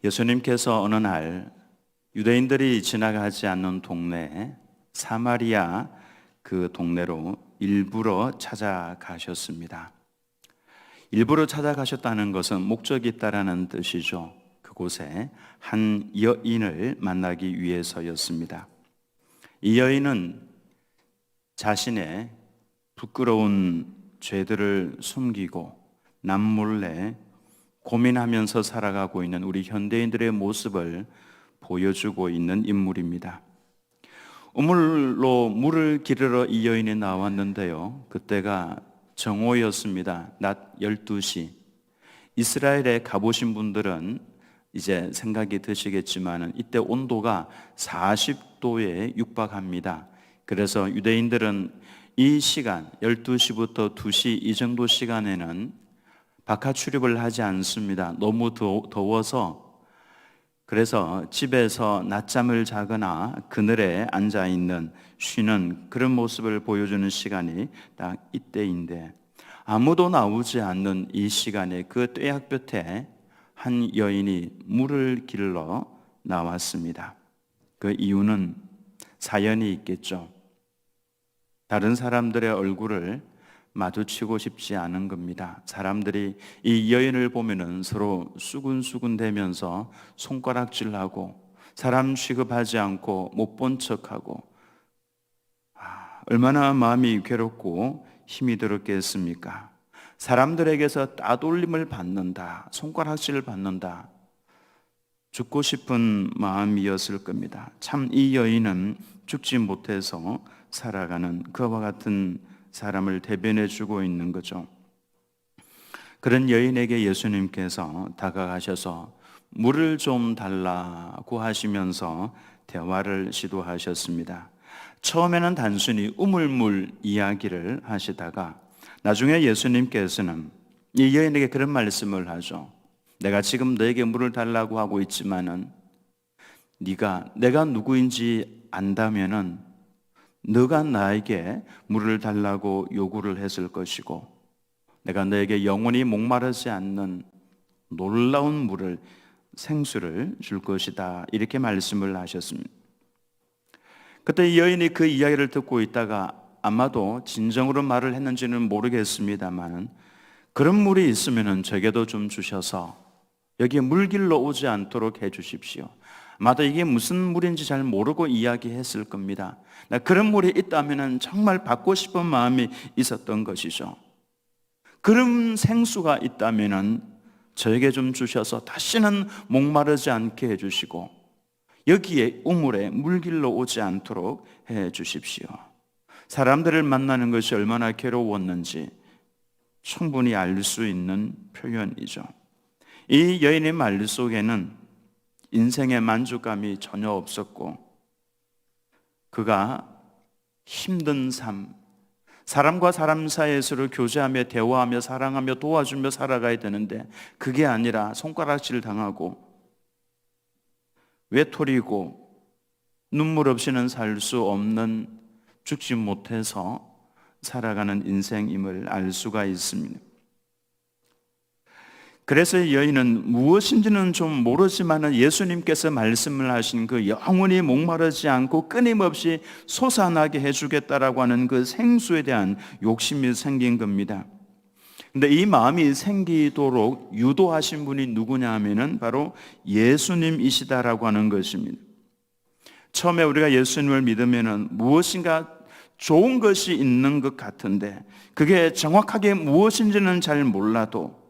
예수님께서 어느 날 유대인들이 지나가지 않는 동네 사마리아 그 동네로 일부러 찾아가셨습니다. 일부러 찾아가셨다는 것은 목적이 있다라는 뜻이죠. 그곳에 한 여인을 만나기 위해서였습니다. 이 여인은 자신의 부끄러운 죄들을 숨기고 남몰래 고민하면서 살아가고 있는 우리 현대인들의 모습을 보여주고 있는 인물입니다. 우물로 물을 기르러 이 여인이 나왔는데요. 그때가 정오였습니다. 낮 12시. 이스라엘에 가보신 분들은 이제 생각이 드시겠지만 이때 온도가 40도에 육박합니다. 그래서 유대인들은 이 시간 12시부터 2시 이 정도 시간에는 바깥 출입을 하지 않습니다. 너무 더워서. 그래서 집에서 낮잠을 자거나 그늘에 앉아있는 쉬는 그런 모습을 보여주는 시간이 딱 이때인데, 아무도 나오지 않는 이 시간에 그 떼약볕에 한 여인이 물을 길러 나왔습니다. 그 이유는 사연이 있겠죠. 다른 사람들의 얼굴을 마주치고 싶지 않은 겁니다. 사람들이 이 여인을 보면은 서로 수군수군대면서 손가락질하고 사람 취급하지 않고 못 본 척하고, 얼마나 마음이 괴롭고 힘이 들었겠습니까? 사람들에게서 따돌림을 받는다, 손가락질을 받는다, 죽고 싶은 마음이었을 겁니다. 참 이 여인은 죽지 못해서 살아가는 그와 같은 사람을 대변해 주고 있는 거죠. 그런 여인에게 예수님께서 다가가셔서 물을 좀 달라고 하시면서 대화를 시도하셨습니다. 처음에는 단순히 우물물 이야기를 하시다가 나중에 예수님께서는 이 여인에게 그런 말씀을 하죠. 내가 지금 너에게 물을 달라고 하고 있지만은 네가 내가 누구인지 안다면은 너가 나에게 물을 달라고 요구를 했을 것이고 내가 너에게 영원히 목마르지 않는 놀라운 물을, 생수를 줄 것이다, 이렇게 말씀을 하셨습니다. 그때 이 여인이 그 이야기를 듣고 있다가 아마도 진정으로 말을 했는지는 모르겠습니다만, 그런 물이 있으면 저에게도 좀 주셔서 여기에 물길로 오지 않도록 해 주십시오. 아마도 이게 무슨 물인지 잘 모르고 이야기했을 겁니다. 그런 물이 있다면 정말 받고 싶은 마음이 있었던 것이죠. 그런 생수가 있다면 저에게 좀 주셔서 다시는 목마르지 않게 해주시고 여기에 우물에 물길로 오지 않도록 해 주십시오. 사람들을 만나는 것이 얼마나 괴로웠는지 충분히 알 수 있는 표현이죠. 이 여인의 말 속에는 인생의 만족감이 전혀 없었고, 그가 힘든 삶, 사람과 사람 사이에서 교제하며 대화하며 사랑하며 도와주며 살아가야 되는데 그게 아니라 손가락질 당하고 외톨이고 눈물 없이는 살 수 없는, 죽지 못해서 살아가는 인생임을 알 수가 있습니다. 그래서 이 여인은 무엇인지는 좀 모르지만 예수님께서 말씀을 하신 그 영원히 목마르지 않고 끊임없이 솟아나게 해주겠다라고 하는 그 생수에 대한 욕심이 생긴 겁니다. 근데 이 마음이 생기도록 유도하신 분이 누구냐 하면은 바로 예수님이시다라고 하는 것입니다. 처음에 우리가 예수님을 믿으면은 무엇인가 좋은 것이 있는 것 같은데 그게 정확하게 무엇인지는 잘 몰라도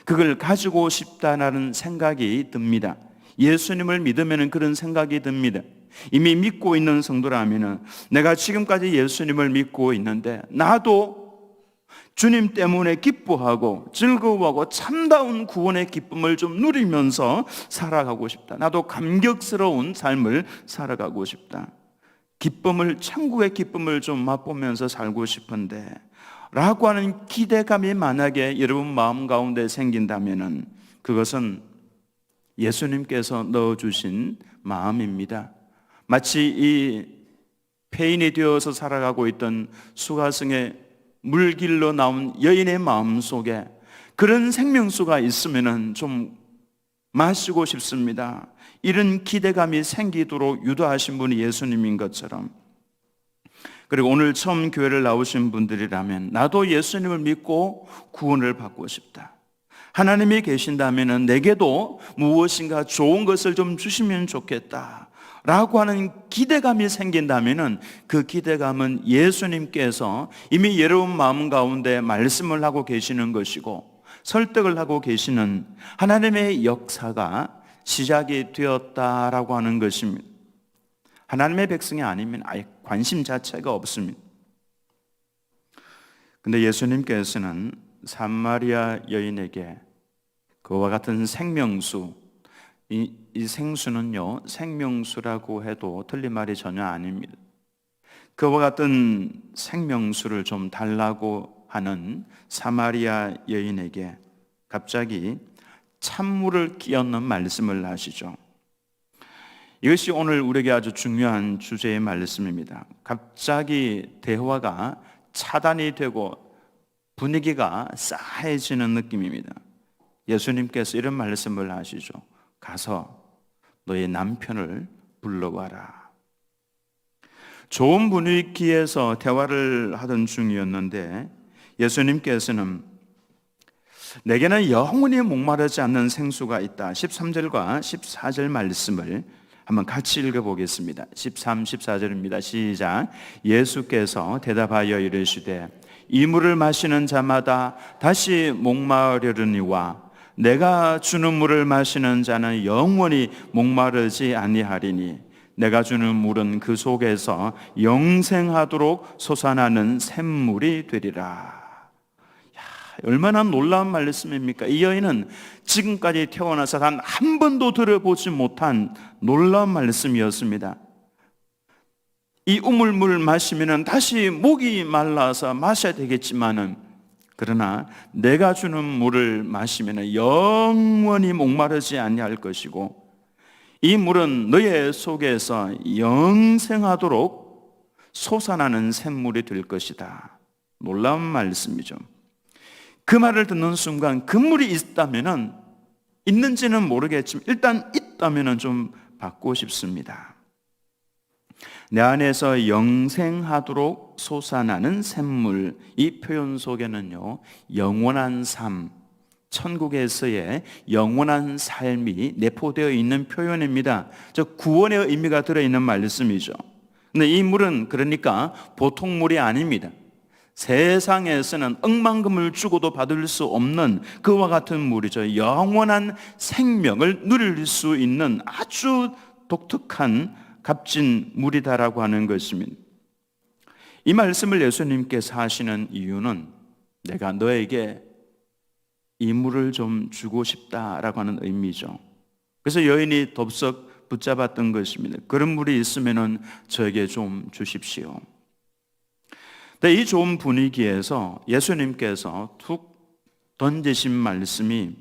그걸 가지고 싶다는 생각이 듭니다. 예수님을 믿으면 그런 생각이 듭니다. 이미 믿고 있는 성도라면 내가 지금까지 예수님을 믿고 있는데 나도 주님 때문에 기뻐하고 즐거워하고 참다운 구원의 기쁨을 좀 누리면서 살아가고 싶다. 나도 감격스러운 삶을 살아가고 싶다. 기쁨을, 천국의 기쁨을 좀 맛보면서 살고 싶은데 라고 하는 기대감이 만약에 여러분 마음 가운데 생긴다면 그것은 예수님께서 넣어주신 마음입니다. 마치 이 폐인이 되어서 살아가고 있던 수가성의 물길로 나온 여인의 마음 속에 그런 생명수가 있으면 좀 마시고 싶습니다. 이런 기대감이 생기도록 유도하신 분이 예수님인 것처럼, 그리고 오늘 처음 교회를 나오신 분들이라면 나도 예수님을 믿고 구원을 받고 싶다. 하나님이 계신다면 내게도 무엇인가 좋은 것을 좀 주시면 좋겠다 라고 하는 기대감이 생긴다면 그 기대감은 예수님께서 이미 여러분 마음 가운데 말씀을 하고 계시는 것이고 설득을 하고 계시는 하나님의 역사가 시작이 되었다라고 하는 것입니다. 하나님의 백성이 아니면 아예 관심 자체가 없습니다. 근데 예수님께서는 사마리아 여인에게 그와 같은 생명수, 이 생수는요, 생명수라고 해도 틀린 말이 전혀 아닙니다. 그와 같은 생명수를 좀 달라고 하는 사마리아 여인에게 갑자기 찬물을 끼얹는 말씀을 하시죠. 이것이 오늘 우리에게 아주 중요한 주제의 말씀입니다. 갑자기 대화가 차단이 되고 분위기가 싸해지는 느낌입니다. 예수님께서 이런 말씀을 하시죠. 가서 너의 남편을 불러와라. 좋은 분위기에서 대화를 하던 중이었는데 예수님께서는 내게는 영원히 목마르지 않는 생수가 있다. 13절과 14절 말씀을 한번 같이 읽어보겠습니다. 13, 14절입니다. 시작. 예수께서 대답하여 이르시되 이 물을 마시는 자마다 다시 목마르려니와 내가 주는 물을 마시는 자는 영원히 목마르지 아니하리니 내가 주는 물은 그 속에서 영생하도록 솟아나는 샘물이 되리라. 얼마나 놀라운 말씀입니까? 이 여인은 지금까지 태어나서 단 한 번도 들어보지 못한 놀라운 말씀이었습니다. 이 우물물을 마시면 다시 목이 말라서 마셔야 되겠지만은, 그러나 내가 주는 물을 마시면 영원히 목마르지 아니할 것이고 이 물은 너의 속에서 영생하도록 솟아나는 샘물이 될 것이다. 놀라운 말씀이죠. 그 말을 듣는 순간 그 물이 있다면은, 있는지는 모르겠지만 일단 있다면은 좀 받고 싶습니다. 내 안에서 영생하도록 솟아나는 샘물, 이 표현 속에는요 영원한 삶, 천국에서의 영원한 삶이 내포되어 있는 표현입니다. 즉 구원의 의미가 들어있는 말씀이죠. 근데 이 물은 그러니까 보통 물이 아닙니다. 세상에서는 억만금을 주고도 받을 수 없는 그와 같은 물이죠. 영원한 생명을 누릴 수 있는 아주 독특한 값진 물이다라고 하는 것입니다. 이 말씀을 예수님께서 하시는 이유는 내가 너에게 이 물을 좀 주고 싶다라고 하는 의미죠. 그래서 여인이 덥석 붙잡았던 것입니다. 그런 물이 있으면 저에게 좀 주십시오. 이 좋은 분위기에서 예수님께서 툭 던지신 말씀이,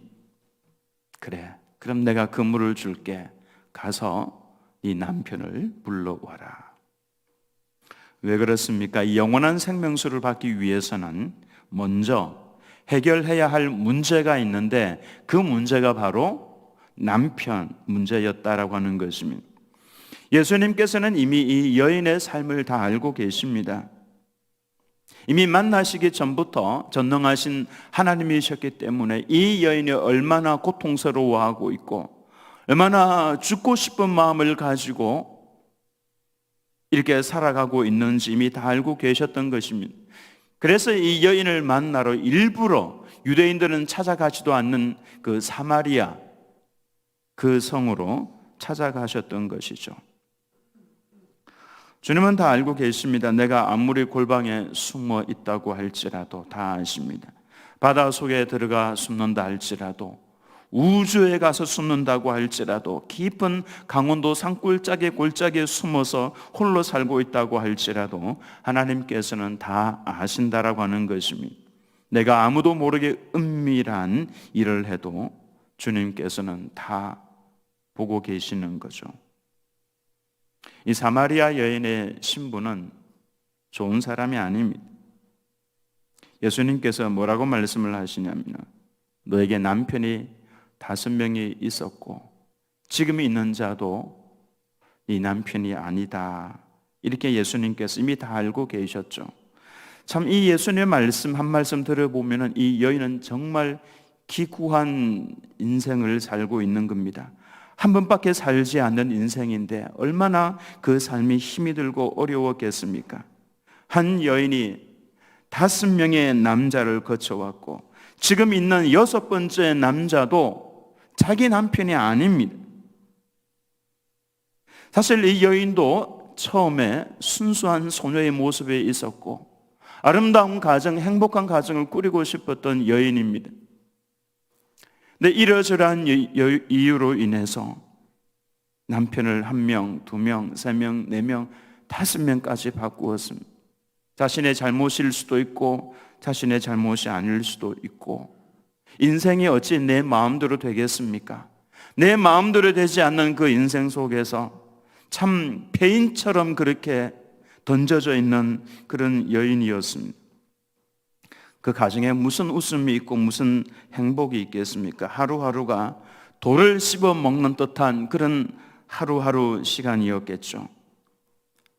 그래, 그럼 내가 그 물을 줄게. 가서 이 남편을 불러와라. 왜 그렇습니까? 이 영원한 생명수를 받기 위해서는 먼저 해결해야 할 문제가 있는데 그 문제가 바로 남편 문제였다라고 하는 것입니다. 예수님께서는 이미 이 여인의 삶을 다 알고 계십니다. 이미 만나시기 전부터 전능하신 하나님이셨기 때문에 이 여인이 얼마나 고통스러워하고 있고 얼마나 죽고 싶은 마음을 가지고 이렇게 살아가고 있는지 이미 다 알고 계셨던 것입니다. 그래서 이 여인을 만나러 일부러 유대인들은 찾아가지도 않는 그 사마리아 그 성으로 찾아가셨던 것이죠. 주님은 다 알고 계십니다. 내가 아무리 골방에 숨어 있다고 할지라도 다 아십니다. 바다 속에 들어가 숨는다 할지라도, 우주에 가서 숨는다고 할지라도, 깊은 강원도 산골짜기 골짜기에 숨어서 홀로 살고 있다고 할지라도 하나님께서는 다 아신다라고 하는 것입니다. 내가 아무도 모르게 은밀한 일을 해도 주님께서는 다 보고 계시는 거죠. 이 사마리아 여인의 신부는 좋은 사람이 아닙니다. 예수님께서 뭐라고 말씀을 하시냐면 너에게 남편이 5명이 있었고 지금 있는 자도 네 남편이 아니다. 이렇게 예수님께서 이미 다 알고 계셨죠. 참 이 예수님의 말씀 한 말씀 들어보면 이 여인은 정말 기구한 인생을 살고 있는 겁니다. 한 번밖에 살지 않는 인생인데 얼마나 그 삶이 힘이 들고 어려웠겠습니까? 한 여인이 5명의 남자를 거쳐왔고 지금 있는 6번째 남자도 자기 남편이 아닙니다. 사실 이 여인도 처음에 순수한 소녀의 모습에 있었고 아름다운 가정, 행복한 가정을 꾸리고 싶었던 여인입니다. 근데 이러저러한 이유로 인해서 남편을 1명, 2명, 3명, 4명, 5명까지 바꾸었습니다. 자신의 잘못일 수도 있고 자신의 잘못이 아닐 수도 있고 인생이 어찌 내 마음대로 되겠습니까? 내 마음대로 되지 않는 그 인생 속에서 참 폐인처럼 그렇게 던져져 있는 그런 여인이었습니다. 그 가정에 무슨 웃음이 있고 무슨 행복이 있겠습니까? 하루하루가 돌을 씹어 먹는 듯한 그런 하루하루 시간이었겠죠.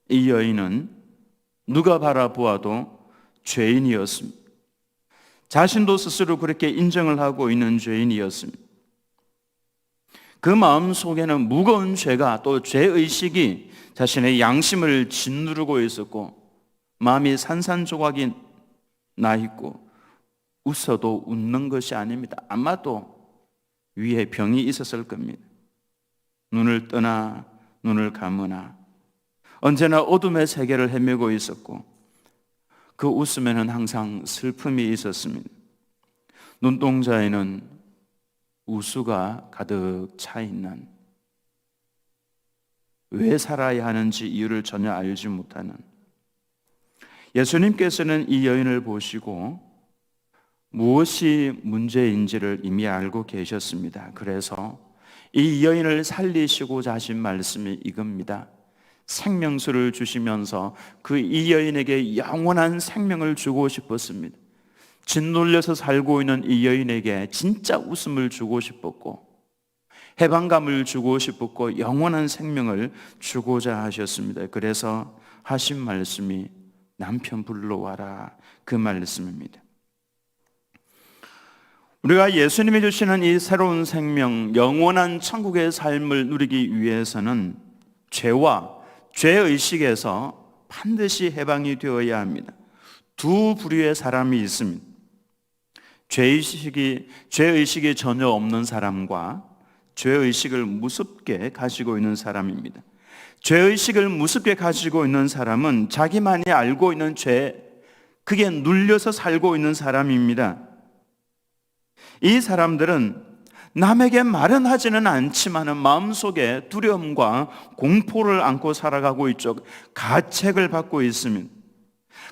이 여인은 누가 바라보아도 죄인이었습니다. 자신도 스스로 그렇게 인정을 하고 있는 죄인이었습니다. 그 마음 속에는 무거운 죄가 또 죄의식이 자신의 양심을 짓누르고 있었고 마음이 산산조각이 나 있고 웃어도 웃는 것이 아닙니다. 아마도 위에 병이 있었을 겁니다. 눈을 뜨나 눈을 감으나 언제나 어둠의 세계를 헤매고 있었고 그 웃음에는 항상 슬픔이 있었습니다. 눈동자에는 우수가 가득 차 있는 왜 살아야 하는지 이유를 전혀 알지 못하는 예수님께서는 이 여인을 보시고 무엇이 문제인지를 이미 알고 계셨습니다. 그래서 이 여인을 살리시고자 하신 말씀이 이겁니다. 생명수를 주시면서 그 이 여인에게 영원한 생명을 주고 싶었습니다. 짓눌려서 살고 있는 이 여인에게 진짜 웃음을 주고 싶었고 해방감을 주고 싶었고 영원한 생명을 주고자 하셨습니다. 그래서 하신 말씀이 남편 불러와라 그 말씀입니다. 우리가 예수님이 주시는 이 새로운 생명, 영원한 천국의 삶을 누리기 위해서는 죄와 죄의식에서 반드시 해방이 되어야 합니다. 두 부류의 사람이 있습니다. 죄의식이 전혀 없는 사람과 죄의식을 무섭게 가지고 있는 사람입니다. 죄의식을 무섭게 가지고 있는 사람은 자기만이 알고 있는 죄, 그게 눌려서 살고 있는 사람입니다. 이 사람들은 남에게 말은 하지는 않지만 마음속에 두려움과 공포를 안고 살아가고 있죠. 가책을 받고 있습니다.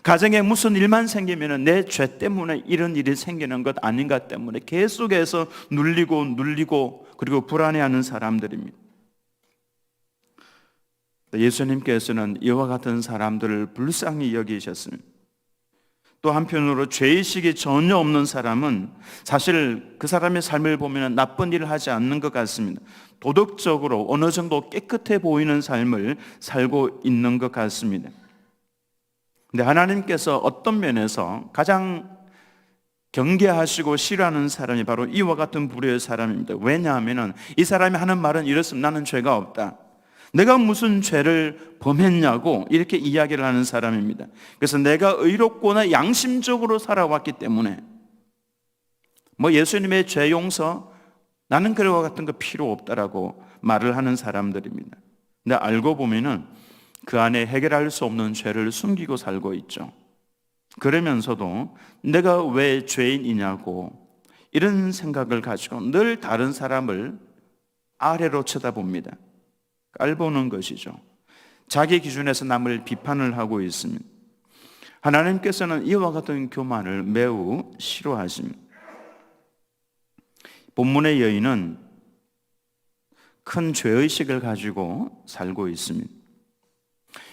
가정에 무슨 일만 생기면 내 죄 때문에 이런 일이 생기는 것 아닌가 때문에 계속해서 눌리고 그리고 불안해하는 사람들입니다. 예수님께서는 이와 같은 사람들을 불쌍히 여기셨습니다. 또 한편으로 죄의식이 전혀 없는 사람은 사실 그 사람의 삶을 보면 나쁜 일을 하지 않는 것 같습니다. 도덕적으로 어느 정도 깨끗해 보이는 삶을 살고 있는 것 같습니다. 근데 하나님께서 어떤 면에서 가장 경계하시고 싫어하는 사람이 바로 이와 같은 부류의 사람입니다. 왜냐하면 이 사람이 하는 말은 이렇습니다. 나는 죄가 없다. 내가 무슨 죄를 범했냐고 이렇게 이야기를 하는 사람입니다. 그래서 내가 의롭거나 양심적으로 살아왔기 때문에 예수님의 죄 용서 나는 그와 같은 거 필요 없다라고 말을 하는 사람들입니다. 근데 알고 보면은 그 안에 해결할 수 없는 죄를 숨기고 살고 있죠. 그러면서도 내가 왜 죄인이냐고 이런 생각을 가지고 늘 다른 사람을 아래로 쳐다봅니다. 깔보는 것이죠. 자기 기준에서 남을 비판을 하고 있습니다. 하나님께서는 이와 같은 교만을 매우 싫어하십니다. 본문의 여인은 큰 죄의식을 가지고 살고 있습니다.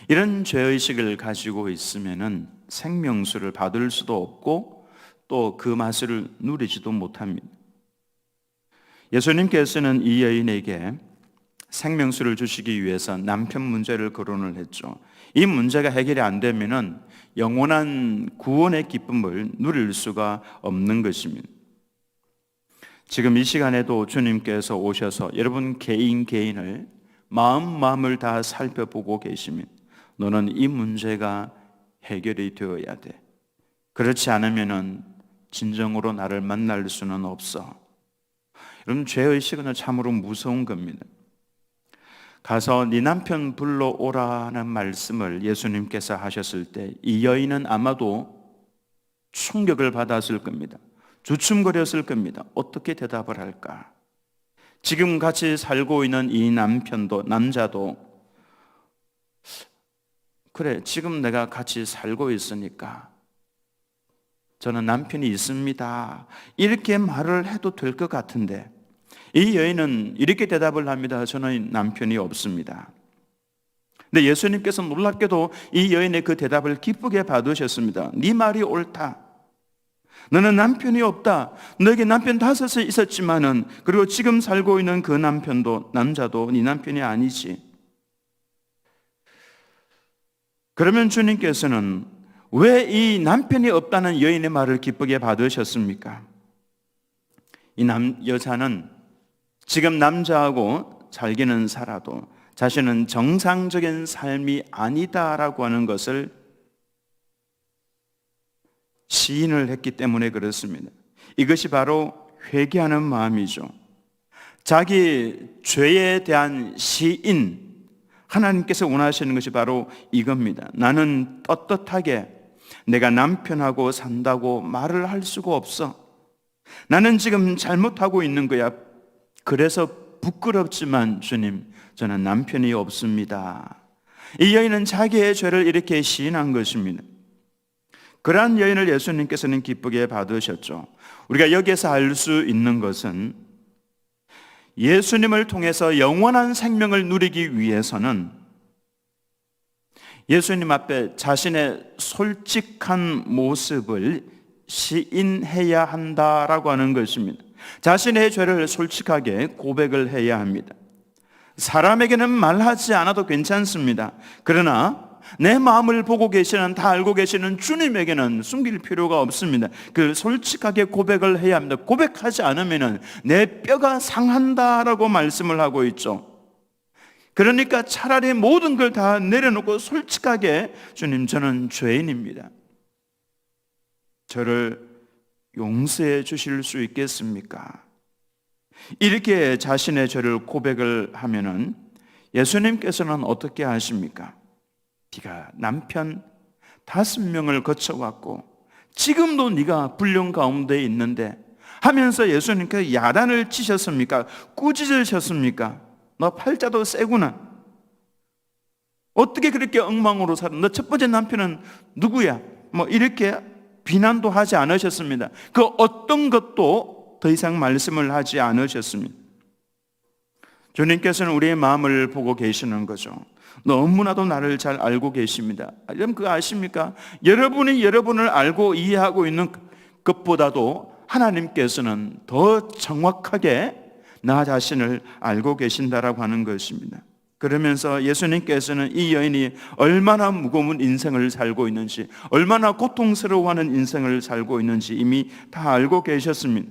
이런 죄의식을 가지고 있으면은 생명수를 받을 수도 없고 또 그 맛을 누리지도 못합니다. 예수님께서는 이 여인에게 생명수를 주시기 위해서 남편 문제를 거론을 했죠. 이 문제가 해결이 안 되면은 영원한 구원의 기쁨을 누릴 수가 없는 것입니다. 지금 이 시간에도 주님께서 오셔서 여러분 개인을 마음을 다 살펴보고 계시면 너는 이 문제가 해결이 되어야 돼. 그렇지 않으면은 진정으로 나를 만날 수는 없어. 여러분 죄의식은 참으로 무서운 겁니다. 가서 네 남편 불러오라는 말씀을 예수님께서 하셨을 때 이 여인은 아마도 충격을 받았을 겁니다. 주춤거렸을 겁니다. 어떻게 대답을 할까? 지금 같이 살고 있는 이 남자도 그래, 지금 내가 같이 살고 있으니까 저는 남편이 있습니다. 이렇게 말을 해도 될 것 같은데 이 여인은 이렇게 대답을 합니다. 저는 남편이 없습니다. 근데 예수님께서 놀랍게도 이 여인의 그 대답을 기쁘게 받으셨습니다. 네 말이 옳다. 너는 남편이 없다. 너에게 남편 5이 있었지만은 그리고 지금 살고 있는 그 남자도 네 남편이 아니지. 그러면 주님께서는 왜 이 남편이 없다는 여인의 말을 기쁘게 받으셨습니까? 이 여자는 지금 남자하고 살기는 살아도 자신은 정상적인 삶이 아니다라고 하는 것을 시인을 했기 때문에 그렇습니다. 이것이 바로 회개하는 마음이죠. 자기 죄에 대한 시인, 하나님께서 원하시는 것이 바로 이겁니다. 나는 떳떳하게 내가 남편하고 산다고 말을 할 수가 없어. 나는 지금 잘못하고 있는 거야. 그래서 부끄럽지만 주님, 저는 남편이 없습니다. 이 여인은 자기의 죄를 이렇게 시인한 것입니다. 그러한 여인을 예수님께서는 기쁘게 받으셨죠. 우리가 여기에서 알 수 있는 것은 예수님을 통해서 영원한 생명을 누리기 위해서는 예수님 앞에 자신의 솔직한 모습을 시인해야 한다라고 하는 것입니다. 자신의 죄를 솔직하게 고백을 해야 합니다. 사람에게는 말하지 않아도 괜찮습니다. 그러나 내 마음을 보고 계시는, 다 알고 계시는 주님에게는 숨길 필요가 없습니다. 그 솔직하게 고백을 해야 합니다. 고백하지 않으면 내 뼈가 상한다라고 말씀을 하고 있죠. 그러니까 차라리 모든 걸 다 내려놓고 솔직하게 주님, 저는 죄인입니다. 저를 용서해 주실 수 있겠습니까? 이렇게 자신의 죄를 고백을 하면은 예수님께서는 어떻게 하십니까? 네가 남편 5명을 거쳐왔고 지금도 네가 불륜 가운데 있는데 하면서 예수님께서 야단을 치셨습니까? 꾸짖으셨습니까? 너 팔자도 세구나. 어떻게 그렇게 엉망으로 살아? 너 첫 번째 남편은 누구야? 뭐 이렇게 비난도 하지 않으셨습니다. 그 어떤 것도 더 이상 말씀을 하지 않으셨습니다. 주님께서는 우리의 마음을 보고 계시는 거죠. 너무나도 나를 잘 알고 계십니다. 여러분 그거 아십니까? 여러분이 여러분을 알고 이해하고 있는 것보다도 하나님께서는 더 정확하게 나 자신을 알고 계신다라고 하는 것입니다. 그러면서 예수님께서는 이 여인이 얼마나 무거운 인생을 살고 있는지, 얼마나 고통스러워하는 인생을 살고 있는지 이미 다 알고 계셨습니다.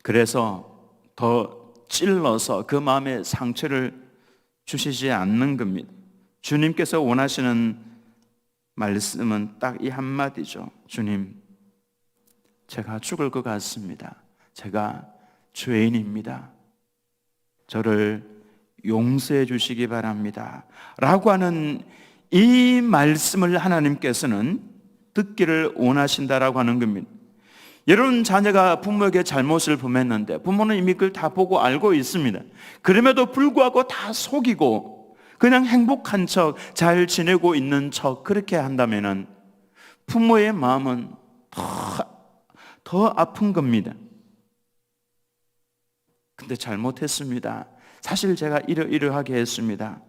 그래서 더 찔러서 그 마음에 상처를 주시지 않는 겁니다. 주님께서 원하시는 말씀은 딱 이 한마디죠. 주님, 제가 죽을 것 같습니다. 제가 죄인입니다. 저를 용서해 주시기 바랍니다. 라고 하는 이 말씀을 하나님께서는 듣기를 원하신다라고 하는 겁니다. 여러분 자녀가 부모에게 잘못을 범했는데 부모는 이미 그걸 다 보고 알고 있습니다. 그럼에도 불구하고 다 속이고 그냥 행복한 척 잘 지내고 있는 척 그렇게 한다면 부모의 마음은 더 아픈 겁니다. 근데 잘못했습니다. 사실 제가 이러이러하게 했습니다.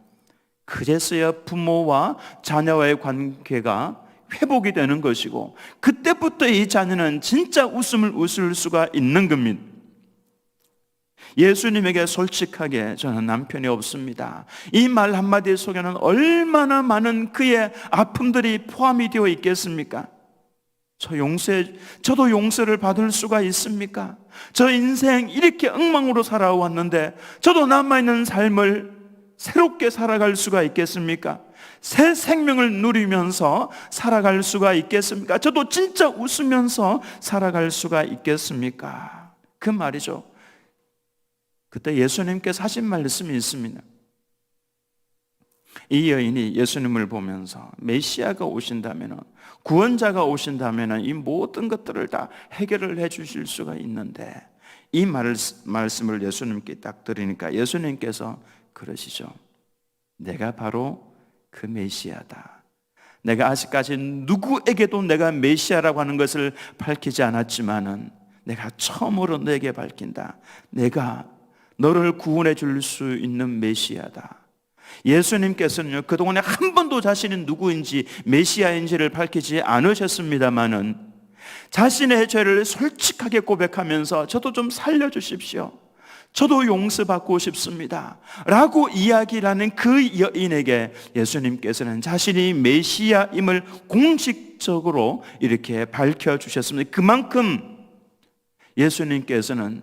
그래서야 부모와 자녀와의 관계가 회복이 되는 것이고 그때부터 이 자녀는 진짜 웃음을 웃을 수가 있는 겁니다. 예수님에게 솔직하게 저는 남편이 없습니다. 이 말 한마디 속에는 얼마나 많은 그의 아픔들이 포함이 되어 있겠습니까? 저도 용서를 받을 수가 있습니까? 저 인생 이렇게 엉망으로 살아왔는데 저도 남아있는 삶을 새롭게 살아갈 수가 있겠습니까? 새 생명을 누리면서 살아갈 수가 있겠습니까? 저도 진짜 웃으면서 살아갈 수가 있겠습니까? 그 말이죠. 그때 예수님께서 하신 말씀이 있습니다. 이 여인이 예수님을 보면서 메시아가 오신다면, 구원자가 오신다면 이 모든 것들을 다 해결을 해 주실 수가 있는데, 이 말씀을 예수님께 딱 드리니까 예수님께서 그러시죠. 내가 바로 그 메시아다. 내가 아직까지 누구에게도 내가 메시아라고 하는 것을 밝히지 않았지만은 내가 처음으로 너에게 밝힌다. 내가 너를 구원해 줄 수 있는 메시아다. 예수님께서는요, 그동안에 한 번도 자신이 누구인지 메시아인지를 밝히지 않으셨습니다마는 자신의 죄를 솔직하게 고백하면서 저도 좀 살려주십시오, 저도 용서받고 싶습니다 라고 이야기를 하는 그 여인에게 예수님께서는 자신이 메시아임을 공식적으로 이렇게 밝혀주셨습니다. 그만큼 예수님께서는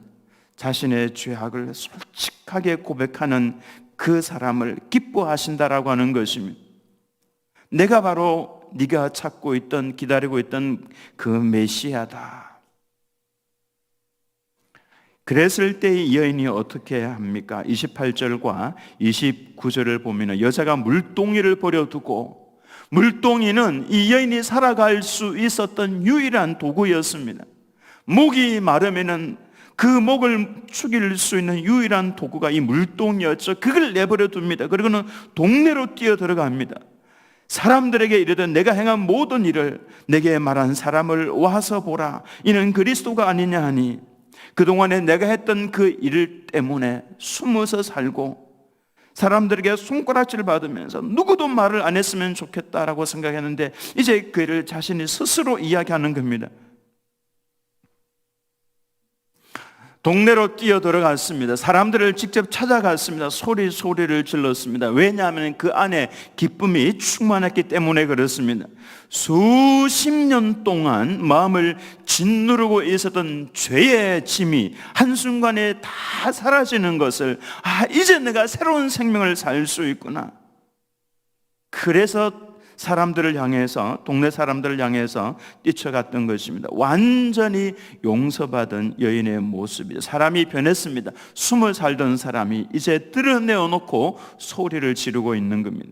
자신의 죄악을 솔직하게 고백하는 그 사람을 기뻐하신다라고 하는 것입니다. 내가 바로 네가 찾고 있던, 기다리고 있던 그 메시아다. 그랬을 때 이 여인이 어떻게 합니까? 28절과 29절을 보면 여자가 물동이를 버려두고, 물동이는 이 여인이 살아갈 수 있었던 유일한 도구였습니다. 목이 마르면은 그 목을 죽일 수 있는 유일한 도구가 이 물동이었죠. 그걸 내버려 둡니다. 그리고는 동네로 뛰어 들어갑니다. 사람들에게 이르되 내가 행한 모든 일을 내게 말한 사람을 와서 보라, 이는 그리스도가 아니냐 하니, 그동안에 내가 했던 그 일 때문에 숨어서 살고 사람들에게 손가락질 받으면서 누구도 말을 안 했으면 좋겠다라고 생각했는데 이제 그 일을 자신이 스스로 이야기하는 겁니다. 동네로 뛰어 들어갔습니다. 사람들을 직접 찾아갔습니다. 소리를 질렀습니다. 왜냐하면 그 안에 기쁨이 충만했기 때문에 그렇습니다. 수십 년 동안 마음을 짓누르고 있었던 죄의 짐이 한순간에 다 사라지는 것을, 이제 내가 새로운 생명을 살 수 있구나. 그래서 사람들을 향해서, 동네 사람들을 향해서 뛰쳐갔던 것입니다. 완전히 용서받은 여인의 모습이죠. 사람이 변했습니다. 숨을 살던 사람이 이제 드러내어 놓고 소리를 지르고 있는 겁니다.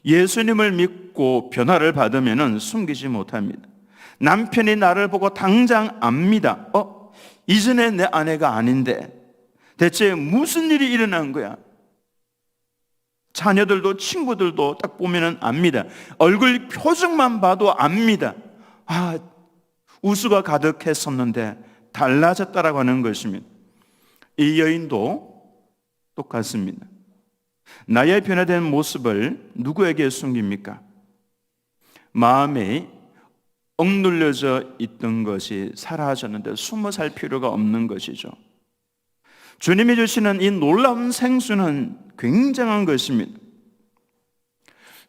예수님을 믿고 변화를 받으면 숨기지 못합니다. 남편이 나를 보고 당장 압니다. 이전에 내 아내가 아닌데 대체 무슨 일이 일어난 거야? 자녀들도 친구들도 딱 보면 압니다. 얼굴 표정만 봐도 압니다. 우수가 가득했었는데 달라졌다라고 하는 것입니다. 이 여인도 똑같습니다. 나의 변화된 모습을 누구에게 숨깁니까? 마음에 억눌려져 있던 것이 사라졌는데 숨어 살 필요가 없는 것이죠. 주님이 주시는 이 놀라운 생수는 굉장한 것입니다.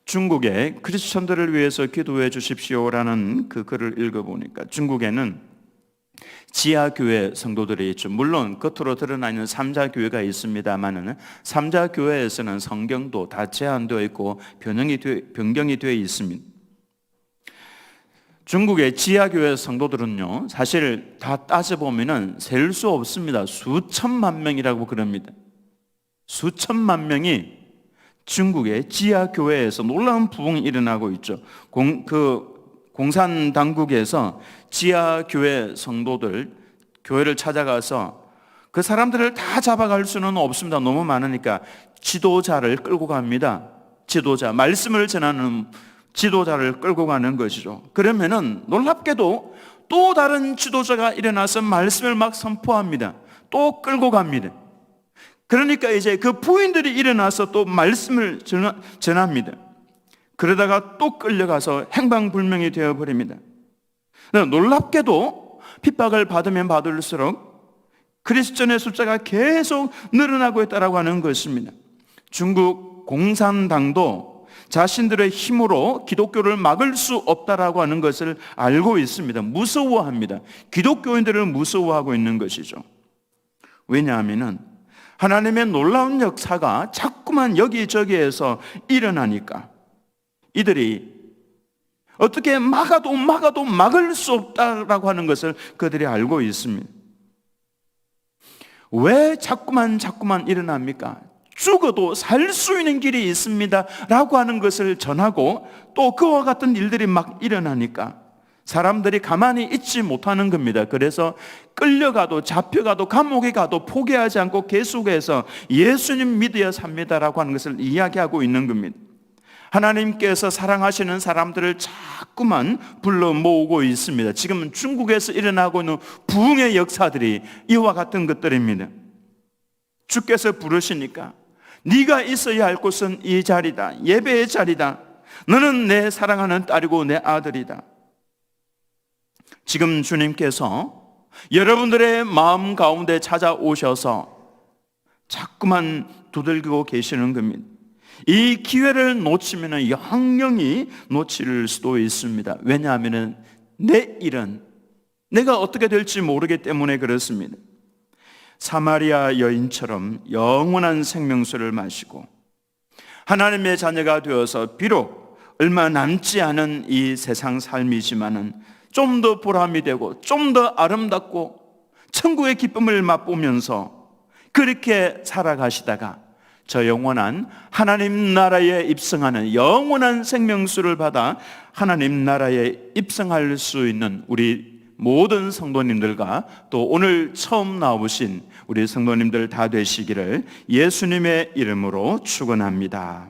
중국에 크리스천들을 위해서 기도해 주십시오라는 그 글을 읽어보니까 중국에는 지하교회 성도들이 있죠. 물론 겉으로 드러나 있는 삼자교회가 있습니다만은 삼자교회에서는 성경도 다 제한되어 있고 변경이 되어 있습니다. 중국의 지하교회 성도들은요, 사실 다 따져보면 셀 수 없습니다. 수천만 명이라고 그럽니다. 수천만 명이 중국의 지하교회에서 놀라운 부흥이 일어나고 있죠. 공산당국에서 지하교회 성도들, 교회를 찾아가서 그 사람들을 다 잡아갈 수는 없습니다. 너무 많으니까 지도자를 끌고 갑니다. 지도자, 말씀을 전하는 지도자를 끌고 가는 것이죠. 그러면은 놀랍게도 또 다른 지도자가 일어나서 말씀을 막 선포합니다. 또 끌고 갑니다. 그러니까 이제 그 부인들이 일어나서 또 말씀을 전합니다. 그러다가 또 끌려가서 행방불명이 되어버립니다. 놀랍게도 핍박을 받으면 받을수록 크리스천의 숫자가 계속 늘어나고 있다고 하는 것입니다. 중국 공산당도 자신들의 힘으로 기독교를 막을 수 없다라고 하는 것을 알고 있습니다. 무서워합니다. 기독교인들을 무서워하고 있는 것이죠. 왜냐하면 하나님의 놀라운 역사가 자꾸만 여기저기에서 일어나니까 이들이 어떻게 막아도 막을 수 없다라고 하는 것을 그들이 알고 있습니다. 왜 자꾸만 일어납니까? 죽어도 살 수 있는 길이 있습니다 라고 하는 것을 전하고 또 그와 같은 일들이 막 일어나니까 사람들이 가만히 있지 못하는 겁니다. 그래서 끌려가도 잡혀가도 감옥에 가도 포기하지 않고 계속해서 예수님 믿어야 삽니다라고 하는 것을 이야기하고 있는 겁니다. 하나님께서 사랑하시는 사람들을 자꾸만 불러 모으고 있습니다. 지금 중국에서 일어나고 있는 부흥의 역사들이 이와 같은 것들입니다. 주께서 부르시니까 네가 있어야 할 곳은 이 자리다. 예배의 자리다. 너는 내 사랑하는 딸이고 내 아들이다. 지금 주님께서 여러분들의 마음 가운데 찾아오셔서 자꾸만 두들기고 계시는 겁니다. 이 기회를 놓치면 영영이 놓칠 수도 있습니다. 왜냐하면 내 일은 내가 어떻게 될지 모르기 때문에 그렇습니다. 사마리아 여인처럼 영원한 생명수를 마시고 하나님의 자녀가 되어서 비록 얼마 남지 않은 이 세상 삶이지만은 좀 더 보람이 되고 좀 더 아름답고 천국의 기쁨을 맛보면서 그렇게 살아가시다가 저 영원한 하나님 나라에 입성하는 영원한 생명수를 받아 하나님 나라에 입성할 수 있는 우리 모든 성도님들과 또 오늘 처음 나오신 우리 성도님들 다 되시기를 예수님의 이름으로 축원합니다.